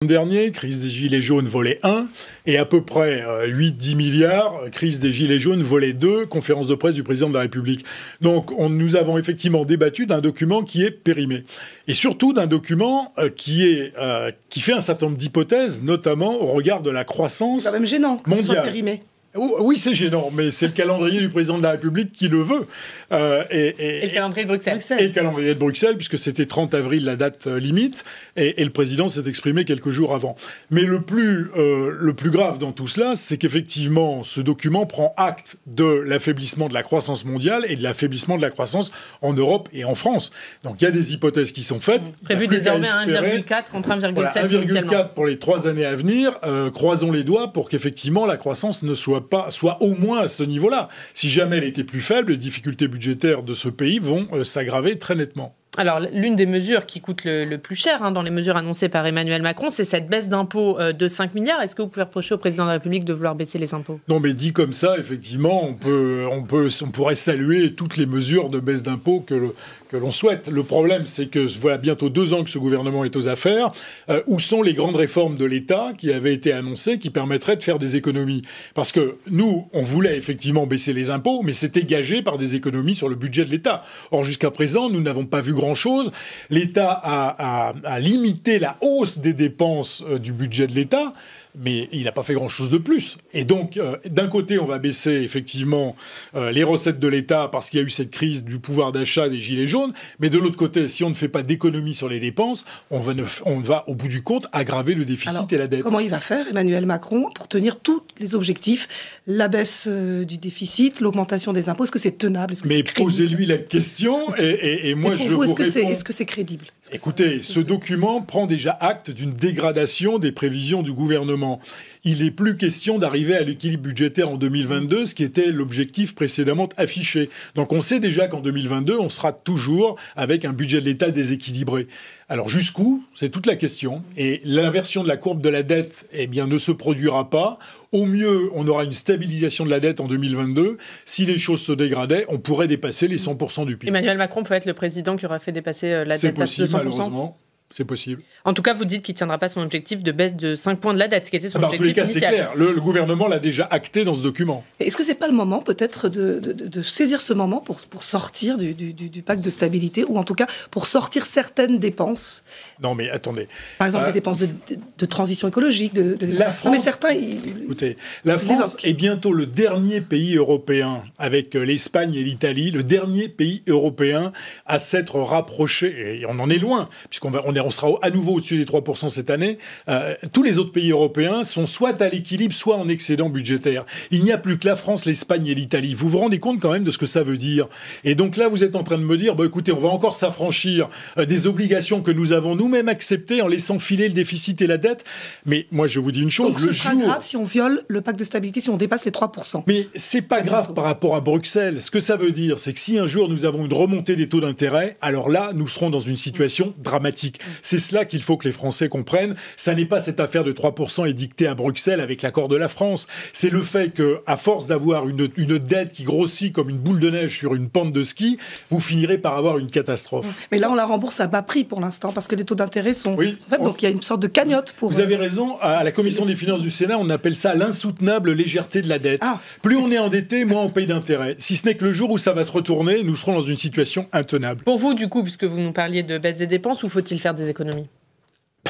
Dernier, crise des Gilets jaunes, volet 1, et à peu près 8-10 milliards, crise des Gilets jaunes, volet 2, conférence de presse du président de la République. Donc nous avons effectivement débattu d'un document qui est périmé. Et surtout d'un document qui fait un certain nombre d'hypothèses, notamment au regard de la croissance mondiale. C'est quand même gênant que ce soit périmé. Oui, c'est gênant, mais c'est le calendrier du président de la République qui le veut. Et le calendrier de Bruxelles. Et le calendrier de Bruxelles, puisque c'était 30 avril la date limite, et le président s'est exprimé quelques jours avant. Mais le plus grave dans tout cela, c'est qu'effectivement, ce document prend acte de l'affaiblissement de la croissance mondiale et de l'affaiblissement de la croissance en Europe et en France. Donc il y a des hypothèses qui sont faites. Prévu désormais 1,4 contre 1,7 voilà, initialement. 1,4 pour les 3 années à venir. Croisons les doigts pour qu'effectivement la croissance ne soit au moins à ce niveau-là. Si jamais elle était plus faible, les difficultés budgétaires de ce pays vont s'aggraver très nettement. Alors, l'une des mesures qui coûte le plus cher dans les mesures annoncées par Emmanuel Macron, c'est cette baisse d'impôts de 5 milliards. Est-ce que vous pouvez reprocher au président de la République de vouloir baisser les impôts ? Non, mais dit comme ça, effectivement, on pourrait saluer toutes les mesures de baisse d'impôts que l'on souhaite. Le problème, c'est que voilà bientôt 2 ans que ce gouvernement est aux affaires. Où sont les grandes réformes de l'État qui avaient été annoncées, qui permettraient de faire des économies ? Parce que nous, on voulait effectivement baisser les impôts, mais c'était gagé par des économies sur le budget de l'État. Or, jusqu'à présent, nous n'avons pas vu grand-chose. L'État a limité la hausse des dépenses du budget de l'État, mais il n'a pas fait grand-chose de plus. Et donc, d'un côté, on va baisser effectivement les recettes de l'État parce qu'il y a eu cette crise du pouvoir d'achat des Gilets jaunes, mais de l'autre côté, si on ne fait pas d'économie sur les dépenses, on va, au bout du compte, aggraver le déficit et la dette. Comment il va faire, Emmanuel Macron, pour tenir tous les objectifs, la baisse du déficit, l'augmentation des impôts ? Est-ce que c'est tenable ? Mais posez-lui la question, et moi je vous réponds. Est-ce que c'est crédible ? Écoutez, ce document prend déjà acte d'une dégradation des prévisions du gouvernement. Il n'est plus question d'arriver à l'équilibre budgétaire en 2022, ce qui était l'objectif précédemment affiché. Donc on sait déjà qu'en 2022, on sera toujours avec un budget de l'État déséquilibré. Alors jusqu'où ? C'est toute la question. Et l'inversion de la courbe de la dette, ne se produira pas. Au mieux, on aura une stabilisation de la dette en 2022. Si les choses se dégradaient, on pourrait dépasser les 100% du PIB. Emmanuel Macron peut être le président qui aura fait dépasser la dette à 200%. C'est possible, malheureusement. C'est possible. En tout cas, vous dites qu'il ne tiendra pas son objectif de baisse de 5 points de la dette, ce qui était son objectif initial. En tous les cas, c'est clair. Le gouvernement l'a déjà acté dans ce document. Est-ce que ce n'est pas le moment, peut-être, de saisir ce moment pour sortir du pacte de stabilité, ou en tout cas pour sortir certaines dépenses ? Non, mais attendez. Par exemple, les dépenses de transition écologique. La France, non, mais certains, écoutez, la France est bientôt le dernier pays européen, avec l'Espagne et l'Italie, le dernier pays européen à s'être rapproché, et on en est loin, puisqu'on sera à nouveau au-dessus des 3% cette année. Tous les autres pays européens sont soit à l'équilibre, soit en excédent budgétaire. Il n'y a plus que la France, l'Espagne et l'Italie. Vous vous rendez compte quand même de ce que ça veut dire ? Et donc là, vous êtes en train de me dire, écoutez, on va encore s'affranchir des obligations que nous avons nous-mêmes acceptées en laissant filer le déficit et la dette. Mais moi, je vous dis une chose. Donc ce sera grave si on viole le pacte de stabilité, si on dépasse les 3%. Mais c'est pas grave par rapport à Bruxelles. Ce que ça veut dire, c'est que si un jour nous avons une remontée des taux d'intérêt, alors là, nous serons dans une situation dramatique. C'est cela qu'il faut que les Français comprennent. Ça n'est pas cette affaire de 3% édictée à Bruxelles avec l'accord de la France. C'est le fait qu'à force d'avoir une dette qui grossit comme une boule de neige sur une pente de ski, vous finirez par avoir une catastrophe. Mais là, on la rembourse à bas prix pour l'instant, parce que les taux d'intérêt sont faibles. Donc il y a une sorte de cagnotte pour... Vous avez raison. À la Commission des finances du Sénat, on appelle ça l'insoutenable légèreté de la dette. Plus on est endetté, moins on paye d'intérêt. Si ce n'est que le jour où ça va se retourner, nous serons dans une situation intenable. Pour vous, du coup, puisque vous nous parliez de baisse des dépenses, où faut-il faire des économies ?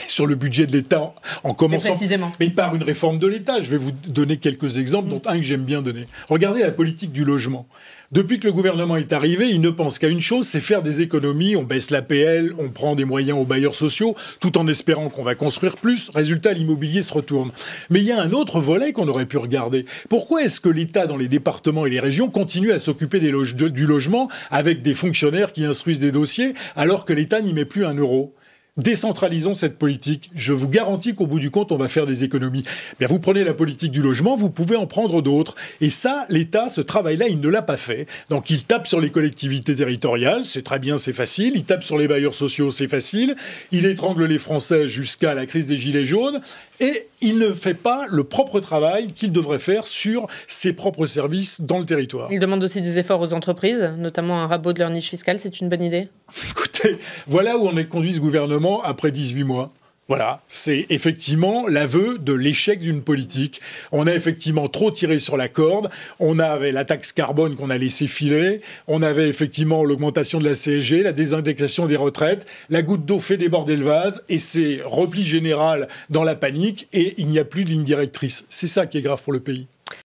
Sur le budget de l'État, en commençant précisément. Mais par une réforme de l'État. Je vais vous donner quelques exemples, dont un que j'aime bien donner. Regardez la politique du logement. Depuis que le gouvernement est arrivé, il ne pense qu'à une chose, c'est faire des économies. On baisse l'APL, on prend des moyens aux bailleurs sociaux, tout en espérant qu'on va construire plus. Résultat, l'immobilier se retourne. Mais il y a un autre volet qu'on aurait pu regarder. Pourquoi est-ce que l'État, dans les départements et les régions, continue à s'occuper du logement avec des fonctionnaires qui instruisent des dossiers, alors que l'État n'y met plus un euro ? Décentralisons cette politique. Je vous garantis qu'au bout du compte, on va faire des économies. Bien, vous prenez la politique du logement, vous pouvez en prendre d'autres. Et ça, l'État, ce travail-là, il ne l'a pas fait. Donc, il tape sur les collectivités territoriales, c'est très bien, c'est facile. Il tape sur les bailleurs sociaux, c'est facile. Il étrangle les Français jusqu'à la crise des Gilets jaunes. Et il ne fait pas le propre travail qu'il devrait faire sur ses propres services dans le territoire. Il demande aussi des efforts aux entreprises, notamment un rabot de leur niche fiscale. C'est une bonne idée ? Écoutez, voilà où on est conduit ce gouvernement après 18 mois. Voilà, c'est effectivement l'aveu de l'échec d'une politique. On a effectivement trop tiré sur la corde, on avait la taxe carbone qu'on a laissé filer, on avait effectivement l'augmentation de la CSG, la désindexation des retraites, la goutte d'eau fait déborder le vase, et c'est repli général dans la panique, et il n'y a plus de ligne directrice. C'est ça qui est grave pour le pays.